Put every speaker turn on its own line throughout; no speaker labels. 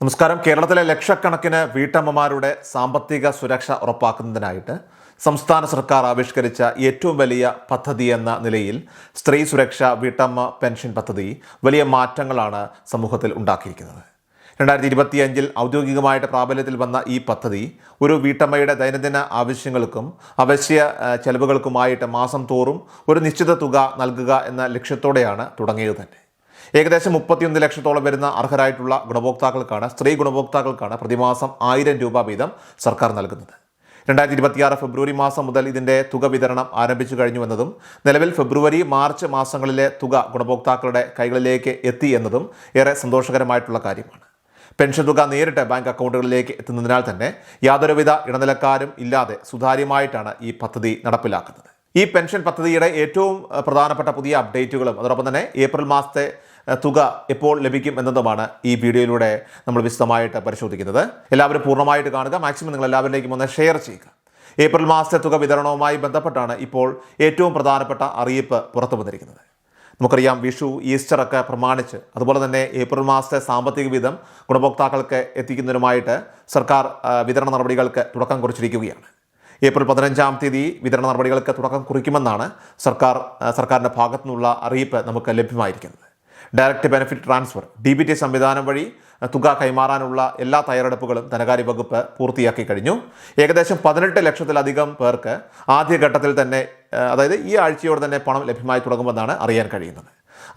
നമസ്കാരം. കേരളത്തിലെ ലക്ഷക്കണക്കിന് വീട്ടമ്മമാരുടെ സാമ്പത്തിക സുരക്ഷ ഉറപ്പാക്കുന്നതിനായിട്ട് സംസ്ഥാന സർക്കാർ ആവിഷ്കരിച്ച ഏറ്റവും വലിയ പദ്ധതി എന്ന നിലയിൽ സ്ത്രീ സുരക്ഷാ വീട്ടമ്മ പെൻഷൻ പദ്ധതി വലിയ മാറ്റങ്ങളാണ് സമൂഹത്തിൽ ഉണ്ടാക്കിയിരിക്കുന്നത്. 2025 ഔദ്യോഗികമായിട്ട് പ്രാബല്യത്തിൽ വന്ന ഈ പദ്ധതി ഒരു വീട്ടമ്മയുടെ ദൈനംദിന ആവശ്യങ്ങൾക്കും അവശ്യ ചെലവുകൾക്കുമായിട്ട് മാസം തോറും ഒരു നിശ്ചിത തുക നൽകുക എന്ന ലക്ഷ്യത്തോടെയാണ് തുടങ്ങിയത് തന്നെ. ഏകദേശം 31 ലക്ഷത്തോളം വരുന്ന അർഹരായിട്ടുള്ള ഗുണഭോക്താക്കൾക്കാണ്, സ്ത്രീ ഗുണഭോക്താക്കൾക്കാണ് പ്രതിമാസം 1000 രൂപ വീതം സർക്കാർ നൽകുന്നത്. 2026 ഫെബ്രുവരി മാസം മുതൽ ഇതിൻ്റെ തുക വിതരണം ആരംഭിച്ചു കഴിഞ്ഞുവെന്നതും നിലവിൽ ഫെബ്രുവരി മാർച്ച് മാസങ്ങളിലെ തുക ഗുണഭോക്താക്കളുടെ കൈകളിലേക്ക് എത്തി എന്നതും ഏറെ സന്തോഷകരമായിട്ടുള്ള കാര്യമാണ്. പെൻഷൻ തുക നേരിട്ട് ബാങ്ക് അക്കൗണ്ടുകളിലേക്ക് എത്തുന്നതിനാൽ തന്നെ യാതൊരുവിധ ഇടനിലക്കാരും ഇല്ലാതെ സുതാര്യമായിട്ടാണ് ഈ പദ്ധതി നടപ്പിലാക്കുന്നത്. ഈ പെൻഷൻ പദ്ധതിയുടെ ഏറ്റവും പ്രധാനപ്പെട്ട പുതിയ അപ്ഡേറ്റുകളും അതോടൊപ്പം തന്നെ ഏപ്രിൽ മാസത്തെ തുക എപ്പോൾ ലഭിക്കും എന്നതുമാണ് ഈ വീഡിയോയിലൂടെ നമ്മൾ വിശദമായിട്ട് പരിശോധിക്കുന്നത്. എല്ലാവരും പൂർണ്ണമായിട്ട് കാണുക. മാക്സിമം നിങ്ങൾ എല്ലാവരിലേക്കും ഒന്ന് ഷെയർ ചെയ്യുക. ഏപ്രിൽ മാസത്തെ തുക വിതരണവുമായി ബന്ധപ്പെട്ടാണ് ഇപ്പോൾ ഏറ്റവും പ്രധാനപ്പെട്ട അറിയിപ്പ് പുറത്തു വന്നിരിക്കുന്നത്. നമുക്കറിയാം, വിഷു, ഈസ്റ്റർ ഒക്കെ പ്രമാണിച്ച് അതുപോലെ തന്നെ ഏപ്രിൽ മാസത്തെ സാമ്പത്തിക വിഹിതം ഗുണഭോക്താക്കൾക്ക് എത്തിക്കുന്നതിനുമായിട്ട് സർക്കാർ വിതരണ നടപടികൾക്ക് തുടക്കം കുറിച്ചിരിക്കുകയാണ്. ഏപ്രിൽ 15-ാം തീയതി വിതരണ നടപടികൾക്ക് തുടക്കം കുറിക്കുമെന്നാണ് സർക്കാരിൻ്റെ ഭാഗത്തു നിന്നുള്ള അറിയിപ്പ് നമുക്ക് ലഭ്യമായിരിക്കുന്നത്. ഡയറക്റ്റ് ബെനിഫിറ്റ് ട്രാൻസ്ഫർ DBT സംവിധാനം വഴി തുക കൈമാറാനുള്ള എല്ലാ തയ്യാറെടുപ്പുകളും ധനകാര്യ വകുപ്പ് പൂർത്തിയാക്കി കഴിഞ്ഞു. ഏകദേശം 18 ലക്ഷത്തിലധികം പേർക്ക് ആദ്യഘട്ടത്തിൽ തന്നെ, അതായത് ഈ ആഴ്ചയോടെ തന്നെ പണം ലഭ്യമായി തുടങ്ങുമെന്നാണ് അറിയാൻ കഴിയുന്നത്.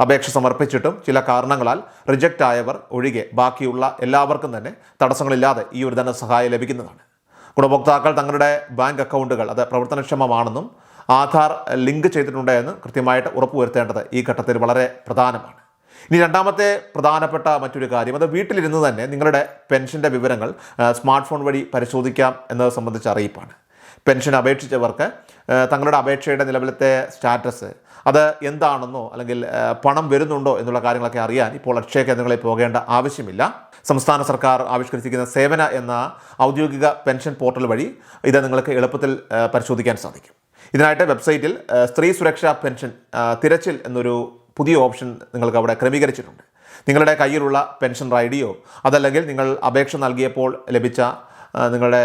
അപേക്ഷ സമർപ്പിച്ചിട്ടും ചില കാരണങ്ങളാൽ റിജക്റ്റ് ആയവർ ഒഴികെ ബാക്കിയുള്ള എല്ലാവർക്കും തന്നെ തടസ്സങ്ങളില്ലാതെ ഈ ഒരു ധനസഹായം ലഭിക്കുന്നതാണ്. ഗുണഭോക്താക്കൾ തങ്ങളുടെ ബാങ്ക് അക്കൗണ്ടുകൾ അത് പ്രവർത്തനക്ഷമമാണെന്നും ആധാർ ലിങ്ക് ചെയ്തിട്ടുണ്ട് എന്ന് കൃത്യമായിട്ട് ഉറപ്പുവരുത്തേണ്ടത് ഈ ഘട്ടത്തിൽ വളരെ പ്രധാനമാണ്. ഇനി രണ്ടാമത്തെ പ്രധാനപ്പെട്ട മറ്റൊരു കാര്യം, അത് വീട്ടിലിരുന്ന് തന്നെ നിങ്ങളുടെ പെൻഷൻ്റെ വിവരങ്ങൾ സ്മാർട്ട് ഫോൺ വഴി പരിശോധിക്കാം എന്നത് സംബന്ധിച്ച അറിയിപ്പാണ്. പെൻഷൻ അപേക്ഷിച്ചവർക്ക് തങ്ങളുടെ അപേക്ഷയുടെ നിലവിലത്തെ സ്റ്റാറ്റസ് അത് എന്താണെന്നോ അല്ലെങ്കിൽ പണം വരുന്നുണ്ടോ എന്നുള്ള കാര്യങ്ങളൊക്കെ അറിയാൻ ഇപ്പോൾ അക്ഷയ കേന്ദ്രങ്ങളിൽ പോകേണ്ട ആവശ്യമില്ല. സംസ്ഥാന സർക്കാർ ആവിഷ്കരിച്ചിരിക്കുന്ന സേവന എന്ന ഔദ്യോഗിക പെൻഷൻ പോർട്ടൽ വഴി ഇത് നിങ്ങൾക്ക് എളുപ്പത്തിൽ പരിശോധിക്കാൻ സാധിക്കും. ഇതിനായിട്ട് വെബ്സൈറ്റിൽ സ്ത്രീ സുരക്ഷാ പെൻഷൻ തിരച്ചിൽ എന്നൊരു പുതിയ ഓപ്ഷൻ നിങ്ങൾക്ക് അവിടെ ക്രമീകരിച്ചിട്ടുണ്ട്. നിങ്ങളുടെ കയ്യിലുള്ള പെൻഷൻ ഐഡിയോ അതല്ലെങ്കിൽ നിങ്ങൾ അപേക്ഷ നൽകിയപ്പോൾ ലഭിച്ച നിങ്ങളുടെ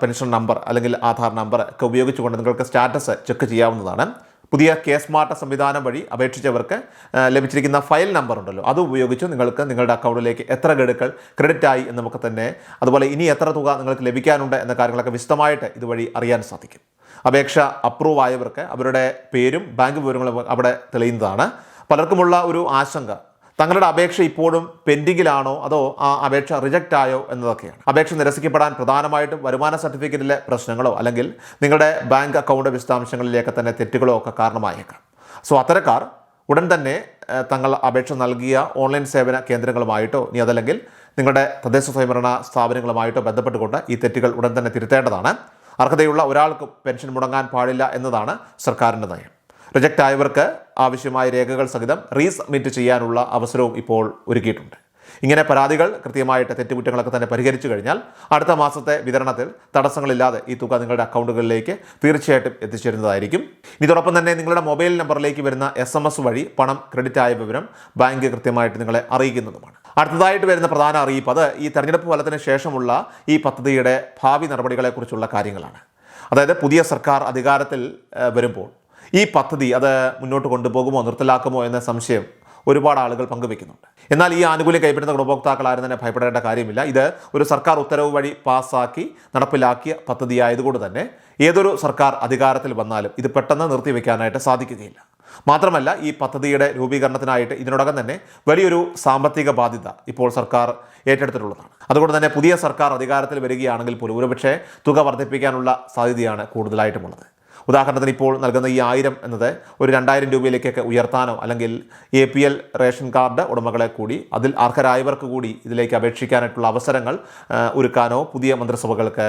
പെൻഷൻ നമ്പർ അല്ലെങ്കിൽ ആധാർ നമ്പർ ഒക്കെ ഉപയോഗിച്ചുകൊണ്ട് നിങ്ങൾക്ക് സ്റ്റാറ്റസ് ചെക്ക് ചെയ്യാവുന്നതാണ്. പുതിയ സ്മാർട്ട് സംവിധാനം വഴി അപേക്ഷിച്ചവർക്ക് ലഭിച്ചിരിക്കുന്ന ഫയൽ നമ്പർ ഉണ്ടല്ലോ, അത് ഉപയോഗിച്ച് നിങ്ങൾക്ക് നിങ്ങളുടെ അക്കൗണ്ടിലേക്ക് എത്ര ഗഡുക്കൾ ക്രെഡിറ്റ് ആയി എന്നൊക്കെ തന്നെ, അതുപോലെ ഇനി എത്ര തുക നിങ്ങൾക്ക് ലഭിക്കാനുണ്ട് എന്ന കാര്യങ്ങളൊക്കെ വിശദമായിട്ട് ഇതുവഴി അറിയാൻ സാധിക്കും. അപേക്ഷ അപ്രൂവ് ആയവർക്ക് അവരുടെ പേരും ബാങ്ക് വിവരങ്ങളും അവിടെ തെളിയുന്നതാണ്. പലർക്കുമുള്ള ഒരു ആശങ്ക, തങ്ങളുടെ അപേക്ഷ ഇപ്പോഴും പെൻഡിങ്ങിലാണോ അതോ ആ അപേക്ഷ റിജക്റ്റ് ആയോ എന്നതൊക്കെയാണ്. അപേക്ഷ നിരസിക്കപ്പെടാൻ പ്രധാനമായിട്ടും വരുമാന സർട്ടിഫിക്കറ്റിലെ പ്രശ്നങ്ങളോ അല്ലെങ്കിൽ നിങ്ങളുടെ ബാങ്ക് അക്കൗണ്ട് വിശദാംശങ്ങളിലേക്ക് തന്നെ തെറ്റുകളോ ഒക്കെ കാരണമായേക്കാം. സോ അത്തരക്കാർ ഉടൻ തന്നെ തങ്ങൾ അപേക്ഷ നൽകിയ ഓൺലൈൻ സേവന കേന്ദ്രങ്ങളുമായിട്ടോ ഇനി അതല്ലെങ്കിൽ നിങ്ങളുടെ തദ്ദേശ സ്വയംഭരണ സ്ഥാപനങ്ങളുമായിട്ടോ ബന്ധപ്പെട്ടുകൊണ്ട് ഈ തെറ്റുകൾ ഉടൻ തന്നെ തിരുത്തേണ്ടതാണ്. അർഹതയുള്ള ഒരാൾക്കും പെൻഷൻ മുടങ്ങാൻ പാടില്ല എന്നതാണ് സർക്കാരിൻ്റെ നയം. റിജക്റ്റ് ആയവർക്ക് ആവശ്യമായ രേഖകൾ സഹിതം റീസബ്മിറ്റ് ചെയ്യാനുള്ള അവസരവും ഇപ്പോൾ ഒരുക്കിയിട്ടുണ്ട്. ഇങ്ങനെ പരാതികൾ കൃത്യമായിട്ട് തെറ്റുകുറ്റങ്ങളൊക്കെ തന്നെ പരിഹരിച്ചു കഴിഞ്ഞാൽ അടുത്ത മാസത്തെ വിതരണത്തിൽ തടസ്സങ്ങളില്ലാതെ ഈ തുക നിങ്ങളുടെ അക്കൗണ്ടുകളിലേക്ക് തീർച്ചയായിട്ടും എത്തിച്ചേരുന്നതായിരിക്കും. ഇതോടൊപ്പം തന്നെ നിങ്ങളുടെ മൊബൈൽ നമ്പറിലേക്ക് വരുന്ന SMS വഴി പണം ക്രെഡിറ്റ് ആയ വിവരം ബാങ്ക് കൃത്യമായിട്ട് നിങ്ങളെ അറിയിക്കുന്നതുമാണ്. അടുത്തതായിട്ട് വരുന്ന പ്രധാന അറിയിപ്പ് അത് ഈ തെരഞ്ഞെടുപ്പ് ഫലത്തിന് ശേഷമുള്ള ഈ പദ്ധതിയുടെ ഭാവി നടപടികളെക്കുറിച്ചുള്ള കാര്യങ്ങളാണ്. അതായത് പുതിയ സർക്കാർ അധികാരത്തിൽ വരുമ്പോൾ ഈ പദ്ധതി അത് മുന്നോട്ട് കൊണ്ടുപോകുമോ നിർത്തലാക്കുമോ എന്ന സംശയം ഒരുപാട് ആളുകൾ പങ്കുവെക്കുന്നുണ്ട്. എന്നാൽ ഈ ആനുകൂല്യം കൈപ്പറ്റുന്ന ഗുണഭോക്താക്കൾ ആരും തന്നെ ഭയപ്പെടേണ്ട കാര്യമില്ല. ഇത് ഒരു സർക്കാർ ഉത്തരവ് വഴി പാസ്സാക്കി നടപ്പിലാക്കിയ പദ്ധതി ആയതുകൊണ്ട് തന്നെ ഏതൊരു സർക്കാർ അധികാരത്തിൽ വന്നാലും ഇത് പെട്ടെന്ന് നിർത്തിവെക്കാനായിട്ട് സാധിക്കുകയില്ല. മാത്രമല്ല, ഈ പദ്ധതിയുടെ രൂപീകരണത്തിനായിട്ട് ഇതിനോടകം തന്നെ വലിയൊരു സാമ്പത്തിക ബാധ്യത ഇപ്പോൾ സർക്കാർ ഏറ്റെടുത്തിട്ടുള്ളതാണ്. അതുകൊണ്ട് തന്നെ പുതിയ സർക്കാർ അധികാരത്തിൽ വരികയാണെങ്കിൽ പോലും ഒരുപക്ഷെ തുക വർദ്ധിപ്പിക്കാനുള്ള സാധ്യതയാണ് കൂടുതലായിട്ടുമുള്ളത്. ഉദാഹരണത്തിന് ഇപ്പോൾ നൽകുന്ന ഈ 1000 എന്നത് ഒരു 2000 രൂപയിലേക്കൊക്കെ ഉയർത്താനോ അല്ലെങ്കിൽ APL റേഷൻ കാർഡ് ഉടമകളെ കൂടി അതിൽ അർഹരായവർക്ക് കൂടി ഇതിലേക്ക് അപേക്ഷിക്കാനായിട്ടുള്ള അവസരങ്ങൾ ഒരുക്കാനോ പുതിയ മന്ത്രിസഭകൾക്ക്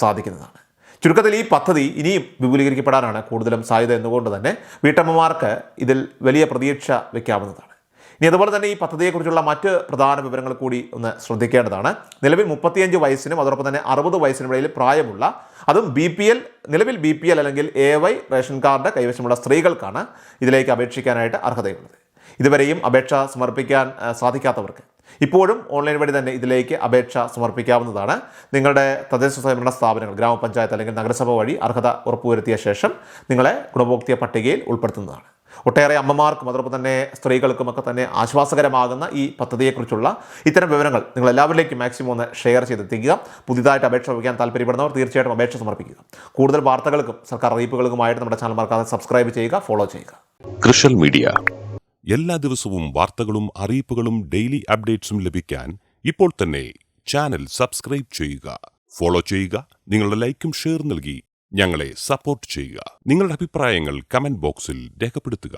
സാധിക്കുന്നതാണ്. ചുരുക്കത്തിൽ ഈ പദ്ധതി ഇനിയും വിപുലീകരിക്കപ്പെടാനാണ് കൂടുതലും സാധ്യത എന്നുകൊണ്ട് തന്നെ വീട്ടമ്മമാർക്ക് ഇതിൽ വലിയ പ്രതീക്ഷ വയ്ക്കാവുന്നതാണ്. ഇനി അതുപോലെ തന്നെ ഈ പദ്ധതിയെക്കുറിച്ചുള്ള മറ്റ് പ്രധാന വിവരങ്ങൾ കൂടി ഒന്ന് ശ്രദ്ധിക്കേണ്ടതാണ്. നിലവിൽ 35 വയസ്സിനും അതോടൊപ്പം തന്നെ 60 വയസ്സിനും ഇടയിൽ പ്രായമുള്ള, അതും നിലവിൽ BPL അല്ലെങ്കിൽ AY റേഷൻ കാർഡ് കൈവശമുള്ള സ്ത്രീകൾക്കാണ് ഇതിലേക്ക് അപേക്ഷിക്കാനായിട്ട് അർഹതയുള്ളത്. ഇതുവരെയും അപേക്ഷ സമർപ്പിക്കാൻ സാധിക്കാത്തവർക്ക് ഇപ്പോഴും ഓൺലൈൻ വഴി തന്നെ ഇതിലേക്ക് അപേക്ഷ സമർപ്പിക്കാവുന്നതാണ്. നിങ്ങളുടെ തദ്ദേശ സ്വയംഭരണ സ്ഥാപനങ്ങൾ, ഗ്രാമപഞ്ചായത്ത് അല്ലെങ്കിൽ നഗരസഭ വഴി അർഹത ഉറപ്പുവരുത്തിയ ശേഷം നിങ്ങളെ ഗുണഭോക്തൃ പട്ടികയിൽ ഉൾപ്പെടുത്തുന്നതാണ്. ഒട്ടേറെ അമ്മമാർക്കും അതോടൊപ്പം തന്നെ സ്ത്രീകൾക്കുമൊക്കെ തന്നെ ആശ്വാസകരമാകുന്ന ഈ പദ്ധതിയെക്കുറിച്ചുള്ള ഇത്തരം വിവരങ്ങൾ നിങ്ങൾ എല്ലാവരിലേക്കും മാക്സിമം ഒന്ന് ഷെയർ ചെയ്തെത്തിക്കുക. പുതിയതായിട്ട് അപേക്ഷ വയ്ക്കാൻ താല്പര്യപ്പെടുന്നവർ തീർച്ചയായിട്ടും അപേക്ഷ സമർപ്പിക്കുക. കൂടുതൽ വാർത്തകൾക്കും സർക്കാർ അറിയിപ്പുകൾക്കുമായിട്ട് നമ്മുടെ ചാനൽ മറക്കാതെ സബ്സ്ക്രൈബ് ചെയ്യുക, ഫോളോ ചെയ്യുക.
കൃഷൽ മീഡിയ എല്ലാ ദിവസവും വാർത്തകളും അറിയിപ്പുകളും ഡെയിലി അപ്ഡേറ്റ്സും ലഭിക്കാൻ ഇപ്പോൾ തന്നെ ചാനൽ സബ്സ്ക്രൈബ് ചെയ്യുക, ഫോളോ ചെയ്യുക. നിങ്ങളുടെ ലൈക്കും ഷെയർ നൽകി ഞങ്ങളെ സപ്പോർട്ട് ചെയ്യുക. നിങ്ങളുടെ അഭിപ്രായങ്ങൾ കമന്റ് ബോക്സിൽ രേഖപ്പെടുത്തുക.